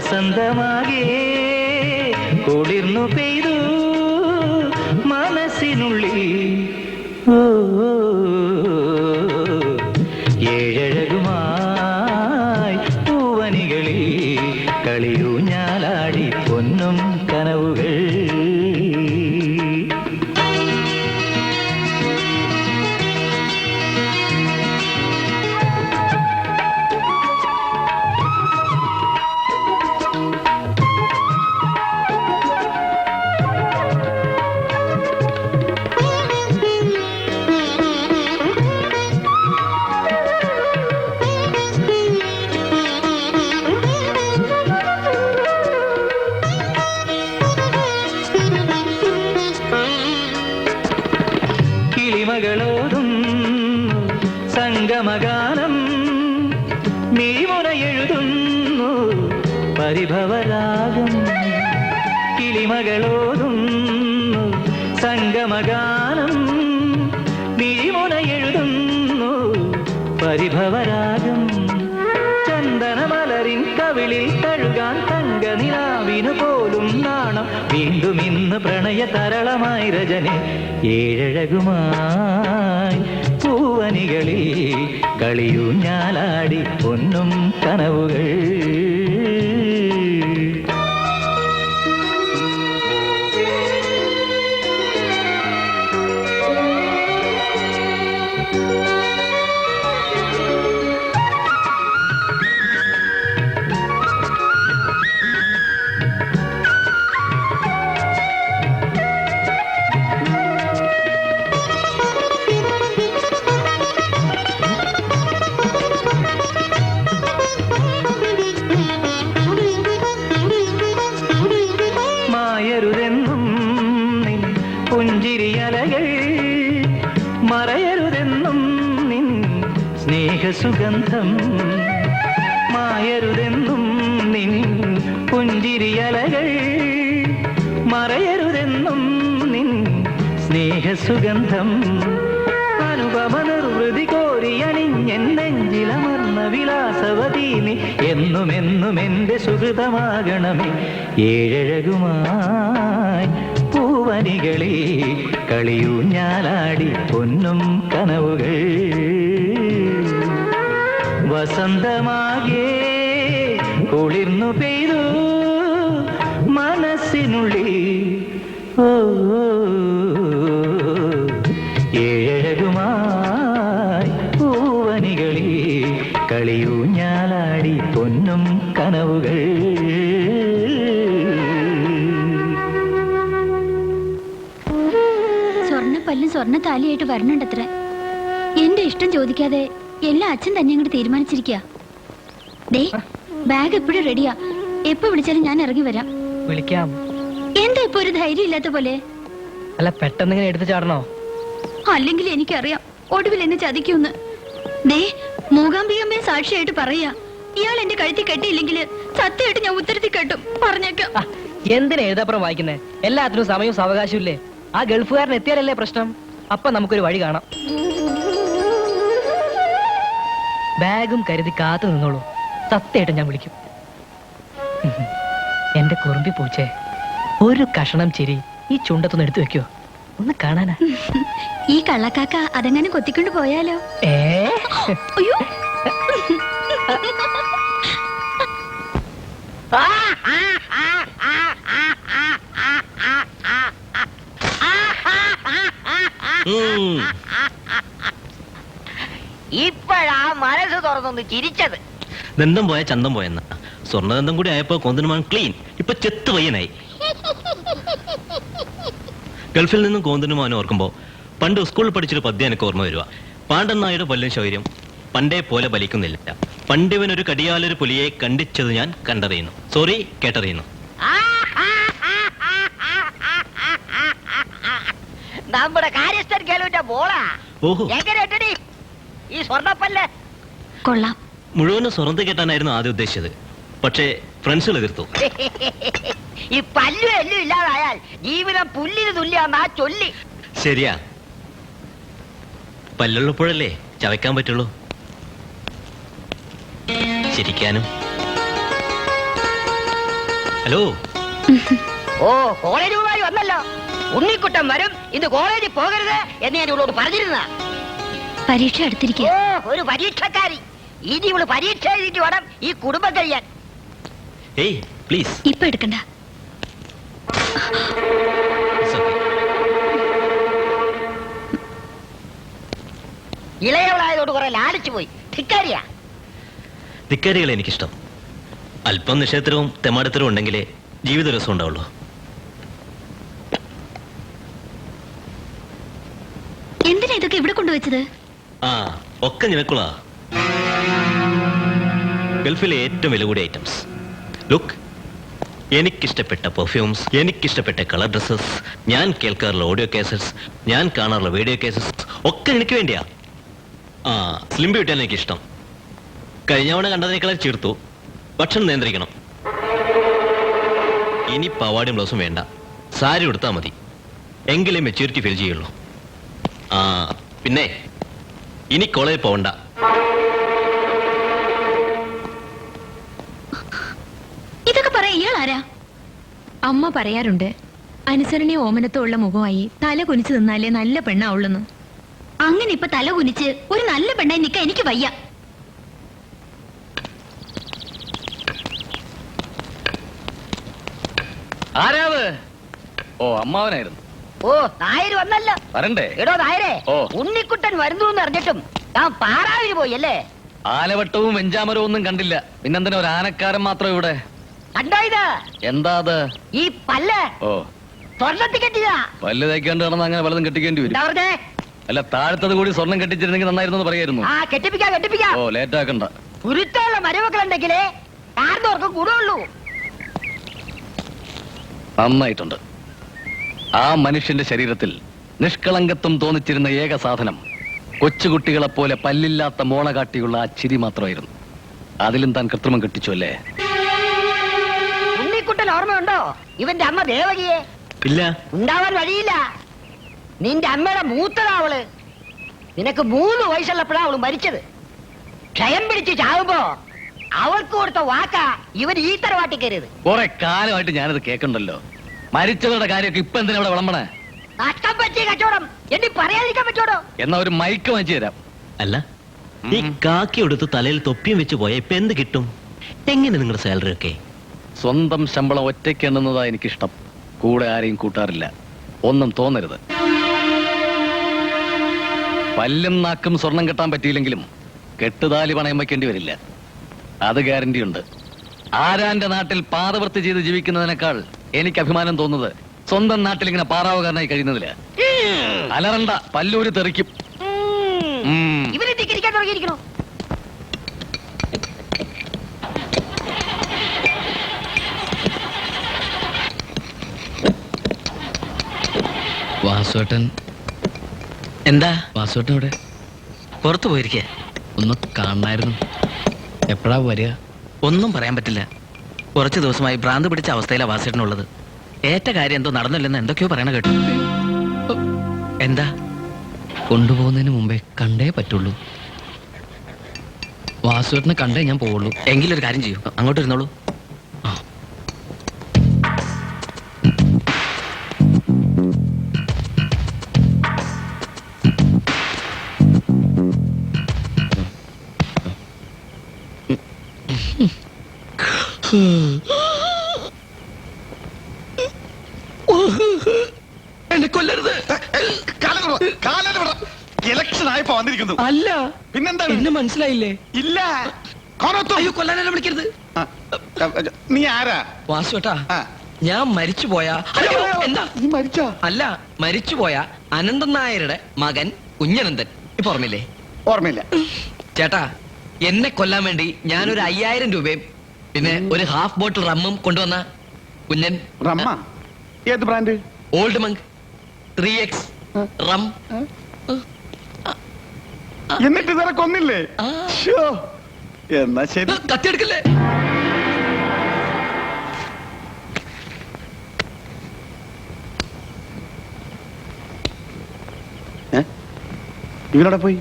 വസന്തമാകെ കുളിർന്നു പെയ്തു മനസ്സിനുള്ളിൽ ഏഴഴകുമായി പൂവനികളിൽ കളിയൂഞ്ഞാലാടി പൊന്നും കനവുകൾ. കിളിമകളോതും സംഗമഗാനം മിഴിമുന എഴുതുന്നു പരിഭവരാഗം. കിളിമകളോതും സംഗമഗാനം മിഴിമുന എഴുതുന്നു പരിഭവരാഗം. ചന്ദനമലരിൻ കവിളിൽ തഴുകാൻ തങ്കനിലാവിനു പോലും നാണം. വീണ്ടും ഇന്ന് പ്രണയ തരളമായി രജനി ഏഴഴകുമായി പൂവനികളിൽ കളിയൂഞ്ഞാലാടി പൊന്നും കനവുകൾ. പുഞ്ചിരിയലകൾ മറയരുതെന്നും നിൻ സ്നേഹസുഗന്ധം. മായരുതെന്നും നിൻ പുഞ്ചിരിയലകൾ മറയരുതെന്നും നിൻ സ്നേഹസുഗന്ധം. അനുപമ നിർവൃതി കോരിയണിഞ്ഞെൻ നെഞ്ചിലമർന്ന വിലാസവതീ നീ എന്നുമെന്നും എൻ്റെ സുഹൃതമാകണമേ. ഏഴഴകുമായി പൂവനികളിൽ കളിയൂഞ്ഞാലാടി പൊന്നും കനവുകൾ. വസന്തമാകെ കുളിർന്നു പെയ്തു മനസ്സിനുള്ളിൽ ഏഴഴകുമായി പൂവനികളിൽ കളിയൂഞ്ഞാലാടി പൊന്നും കനവുകൾ. സ്വർണ്ണപ്പല്ലും സ്വർണ്ണ താലിയായിട്ട് വരണുണ്ടത്ര. എന്റെ ഇഷ്ടം ചോദിക്കാതെ എല്ലാ അച്ഛൻ തന്നെ അങ്ങോട്ട് തീരുമാനിച്ചിരിക്കുക. ദേ ബാഗ് എപ്പോഴും റെഡിയാ. എപ്പോ വിളിച്ചാലും ഞാൻ ഇറങ്ങി വരാം. വിളിക്കാം. എന്താ ഇപ്പൊ ഒരു ധൈര്യം ഇല്ലാത്ത പോലെ? അല്ല, പെട്ടെന്ന് ഇങ്ങനെ എടുത്തു ചാടണോ? അല്ലെങ്കിൽ എനിക്കറിയാം ഒടുവിൽ എന്നെ ചതിക്കൂന്ന്. ദേ മൂകാംബികമ്മയെ സാക്ഷിയായിട്ട് പറയാ, ഇയാൾ എന്റെ കഴുത്തി കെട്ടിയില്ലെങ്കിൽ സത്യമായിട്ട് ഞാൻ ഉത്തരത്തിൽ കെട്ടും. പറഞ്ഞേക്കാം. എന്തിനാ എഴുതാപ്പുറം വായിക്കുന്നേ? എല്ലാത്തിനും സമയവും അവകാശവും ഇല്ലേ? ആ ഗൾഫുകാരൻ എത്തിയാലല്ലേ പ്രശ്നം. അപ്പൊ നമുക്കൊരു വഴി കാണാം. ബാഗും കരുതി കാത്തു നിന്നോളൂ. സത്യമായിട്ട് ഞാൻ വിളിക്കും. എന്റെ കുറുമ്പി പൂച്ചേ, ഒരു കഷണം ചിരി ഈ ചുണ്ടത്തൊന്ന് എടുത്തു വെക്കോ, ഒന്ന് കാണാനാ. ഈ കള്ളക്കാക്ക അതെങ്ങനെ കൊത്തിക്കൊണ്ട് പോയാലോ? അയ്യോ, ഇപ്പോഴാ മനസ്സ് തുറന്നൊന്ന് ചിരിച്ചത്. ദന്തം പോയ ചന്തം പോയെന്ന സ്വർണ്ണദന്തം കൂടി ആയപ്പോ കോന്തനുമാൻ ക്ലീൻ. ഇപ്പൊ ചെത്ത് പയ്യനായി. ഗൾഫിൽ നിന്നും കോന്തനുമാൻ ഓർക്കുമ്പോ പണ്ട് സ്കൂളിൽ പഠിച്ചൊരു പദ്യം എനിക്ക് ഓർമ്മ വരുക. പാണ്ഡൻ നായുടെ പല്ലും ശൗര്യം പണ്ടേ പോലെ ബലിക്കുന്നില്ല. പണ്ടിവനൊരു കടിയാലൊരു പുലിയെ കണ്ടിച്ചത് ഞാൻ കണ്ടറിയുന്നു. സോറി, കേട്ടറിയുന്നു. നമ്മുടെ കാര്യസ്ഥൻ കേളുവിന്റെ ബോളാ. എങ്ങനെ ഈ സ്വർണ്ണപ്പല്ല്? കൊള്ളാം. മുഴുവനും സ്വർണ്ണ കേട്ടാനായിരുന്നു ആദ്യം ഉദ്ദേശിച്ചത്. പക്ഷേ ഫ്രണ്ട്സുകൾ എതിർത്തു. ഈ പല്ലും എല്ലും ഇല്ലാതായാൽ ജീവിതം പുല്ലിന് തുല്യാന്നാ ചൊല്ലി. ശരിയാ, പല്ലുള്ളപ്പോഴല്ലേ ചവയ്ക്കാൻ പറ്റുള്ളൂ. ചിരിക്കാനും. ഹലോ. ഓ കോളേജുമായി വന്നല്ലോ. ഉണ്ണിക്കുട്ടൻ വരും, ഇന്ന് കോളേജിൽ പോകരുത് എന്ന് ഞാൻ ഇവളോട് പറഞ്ഞിരുന്ന. പരീക്ഷ അടുത്തിരിക്കുക. ഓ ഒരു പരീക്ഷക്കാരി. ഇനി ഇവള് പരീക്ഷ എഴുതിയിട്ട് വേണം ഈ കുടുംബം കഴിയാൻ. ഏയ് പ്ലീസ്. ഇപ്പൊ എടുക്കണ്ട. ഇളയവളായതോട് കുറെ ലാളിച്ചു പോയി. ധിക്കാരിയാ. ധിക്കാരികളെ എനിക്കിഷ്ടം. അല്പം നിഷേധവും തെമാടത്തരവും ഉണ്ടെങ്കിലേ ജീവിത രസം ഉണ്ടാവുള്ളൂ. എന്തിനാ ഇതൊക്കെ ഇവിടെ കൊണ്ടുവച്ചത്? ആ ഒക്കെ നിനക്കുള്ളാ. ഗൾഫിലെ ഏറ്റവും വില കൂടിയ ഐറ്റംസ്. ലുക്ക്, എനിക്കിഷ്ടപ്പെട്ട പെർഫ്യൂംസ്, എനിക്കിഷ്ടപ്പെട്ട കളർ ഡ്രസ്സസ്, ഞാൻ കേൾക്കാറുള്ള ഓഡിയോ കേസറ്റ്സ്, ഞാൻ കാണാറുള്ള വീഡിയോ കേസറ്റ്സ് ഒക്കെ എനിക്ക് വേണ്ടിയാ. ആ സ്ലിം ബ്യൂട്ടിയാണ് എനിക്കിഷ്ടം. കഴിഞ്ഞ തവണ കണ്ടതിനേക്കാളും ചേർത്തു. ഭക്ഷണം നിയന്ത്രിക്കണം. ഇനി പവാടിയും ബ്ലൗസും വേണ്ട, സാരി ഉടുത്താൽ മതി. എങ്കിലേ മെച്യൂരിറ്റി ഫീൽ ചെയ്യുള്ളൂ. ആ പിന്നെ ഇനി കോളേജിൽ പോവണ്ട. ഇതൊക്കെ പറയാ ഇയാൾ ആരാ? അമ്മ പറയാറുണ്ട്, അനുസരണയും ഓമനത്തും ഉള്ള മുഖമായി തല കുനിച്ചു നിന്നാലേ നല്ല പെണ്ണാവുള്ളെന്ന്. അങ്ങനെ ഇപ്പൊ തല കുനിച്ച് ഒരു നല്ല പെണ്ണായി നിൽക്കാൻ എനിക്ക് വയ്യ. ആരാവ്? ഓ അമ്മാവനായിരുന്നു. ഓ നായര് വന്നല്ലോ. വരണ്ടേ? എടോ നായരെ, ഓ. ഉണ്ണിക്കുട്ടൻ വരുന്നു എന്ന് അറിഞ്ഞിട്ടും ഞാൻ പാറാവിന് പോയി അല്ലേ? ആലവട്ടവും വെഞ്ചാമരവും ഒന്നും കണ്ടില്ല. പിന്നെന്തിനാ ഒരു ആനക്കാരൻ മാത്രം ഇവിടെ? കണ്ടോ ഇത്? എന്താ അത്? ഈ പല്ല് ഓ സ്വർണ്ണത്തിൽ കെട്ടിയതാ. പല്ല് തേക്കാണ്ട് കിടന്ന് അങ്ങനെ പലതും കെട്ടിക്കേണ്ടി വരും. എന്താ പറഞ്ഞേ? അല്ല, താഴത്തത് കൂടി സ്വർണം കെട്ടിച്ചിരുന്നെങ്കിൽ നന്നായിരുന്നു എന്ന് പറയായിരുന്നു. ആ കെട്ടിപ്പിക്കാം. ഓ ലേറ്റ് ആക്കണ്ട. ഉരുത്തുള്ള മരുമക്കളുണ്ടെങ്കിലേ കാർന്നോർക്കും കൂടുള്ളൂ. നന്നായിട്ടുണ്ട്. ആ മനുഷ്യന്റെ ശരീരത്തിൽ നിഷ്കളങ്കത്വം തോന്നിച്ചിരുന്ന ഏക സാധനം കൊച്ചുകുട്ടികളെ പോലെ പല്ലില്ലാത്ത മോണ കാട്ടിയുള്ള ആ ചിരി മാത്രമായിരുന്നു. അതിലും താൻ കൃത്രിമം കെട്ടിച്ചു അല്ലേ? ഉണ്ണിക്കുട്ടൻ ഓർമ്മയുണ്ടോ ഇവന്റെ അമ്മ ദേവകിയെ? ഇല്ല. ഉണ്ടാവാൻ വഴിയില്ല. നിന്റെ അമ്മയുടെ മൂത്തതാ അവള്. നിനക്ക് 3 വയസ്സുള്ളപ്പോഴാ അവള് മരിച്ചത്. ക്ഷയം പിടിച്ച് ചാവുമ്പോ അവൾക്ക് കൊടുത്ത വാക്കാ ഇവൻ ഈ തറവാട്ടി കയറിയത്. കുറെ കാലമായിട്ട് ഞാനത് കേൾക്കണ്ടല്ലോ. മരിച്ചവരുടെ കാര്യമൊക്കെ ഇപ്പൊ എന്തിനാ ഇവിടെ വിളമ്പണേ? നഷ്ടം പറ്റിയ കച്ചവടം എന്നെ പറയാതിരിക്കാൻ പറ്റോടോ? എന്നാ ഒരു മൈക്ക് വാങ്ങിച്ചു തരാം. അല്ല, ഈ കാക്കി എടുത്ത് തലയിൽ തൊപ്പിയും വെച്ച് പോയ ഇപ്പൊ എന്ത് കിട്ടും? എങ്ങനെ നിങ്ങളുടെ സാലറി ഒക്കെ? സ്വന്തം ശമ്പളം ഒറ്റയ്ക്ക് എണ്ണുന്നതാ എനിക്കിഷ്ടം. കൂടെ ആരെയും കൂട്ടാറില്ല. ഒന്നും തോന്നരുത്. പല്ലും നാക്കും സ്വർണം കെട്ടാൻ പറ്റിയില്ലെങ്കിലും കെട്ടുതാലി പണയം വയ്ക്കേണ്ടി വരില്ല. അത് ഗ്യാരണ്ടി ഉണ്ട്. ആരാന്റെ നാട്ടിൽ പാദവൃത്തി ചെയ്ത് ജീവിക്കുന്നതിനേക്കാൾ എനിക്ക് അഭിമാനം തോന്നുന്നത് സ്വന്തം നാട്ടിൽ ഇങ്ങനെ പാറാവുകാരനായി കഴിയുന്നതില്. അലറണ്ട, പല്ലൂര് തെറിക്കും. ഇവരെ ധിക്കരിക്കാൻ തുടങ്ങിയിരിക്കണോ? വാസുവേട്ടൻ എന്താ? വാസുവേട്ടൻ ഇവിടെ പുറത്തു പോയിരിക്കേ? ഒന്ന് കാണണമായിരുന്നു. എപ്പോഴാ വരിക? ഒന്നും പറയാൻ പറ്റില്ല. കുറച്ച് ദിവസമായി ഭ്രാന്ത് പിടിച്ച അവസ്ഥയിലാണ് വാസേട്ടനുള്ളത്. ഏറ്റ കാര്യം എന്തോ നടന്നില്ലെന്ന് എന്തൊക്കെയോ പറയണ കേട്ടു. എന്താ? കൊണ്ടുപോകുന്നതിന് മുമ്പേ കണ്ടേ പറ്റുള്ളൂ. വാസുവേട്ടനെ കണ്ടേ ഞാൻ പോവുള്ളൂ. എങ്കിലൊരു കാര്യം ചെയ്യൂ, അങ്ങോട്ട് ഇരുന്നോളൂ. എന്നെ കൊല്ലരുത്. ഇലക്ഷൻ ആയപ്പോ വന്നിരിക്കുന്നു. അല്ല, പിന്നെന്താണ്? എന്നെ മനസ്സിലായില്ലേ? ഇല്ല. അയ്യോ, കൊല്ലാനെ വിളിക്കരുത്. നീ ആരാ? വാസുവേട്ടാ, ആ. ഞാൻ മരിച്ചുപോയ എന്താ നീ മരിച്ചോ? അല്ല, മരിച്ചുപോയ അനന്തൻ നായരുടെ മകൻ കുഞ്ഞനന്തൻ. ഇപ്പൊ ഓർമ്മയില്ലേ? ഓർമ്മയില്ല. ചേട്ടാ, എന്നെ കൊല്ലാൻ വേണ്ടി ഞാനൊരു 5000 രൂപയും പിന്നെ ഒരു ഹാഫ് ബോട്ടിൽ റമ്മും കൊണ്ടുവന്ന കുഞ്ഞൻ. റമ്മ? ഏത് brand? Old Munk 3x rum. എന്നിട്ട് ഇതുവരെ കൊന്നില്ലേ? ആ. ശ്ശോ. എന്നാ ശരി. കത്തിയെടുക്കല്ലേ? ഇവനോടെ പോയി.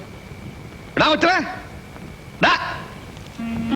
എടാ ഒച്ചറേ,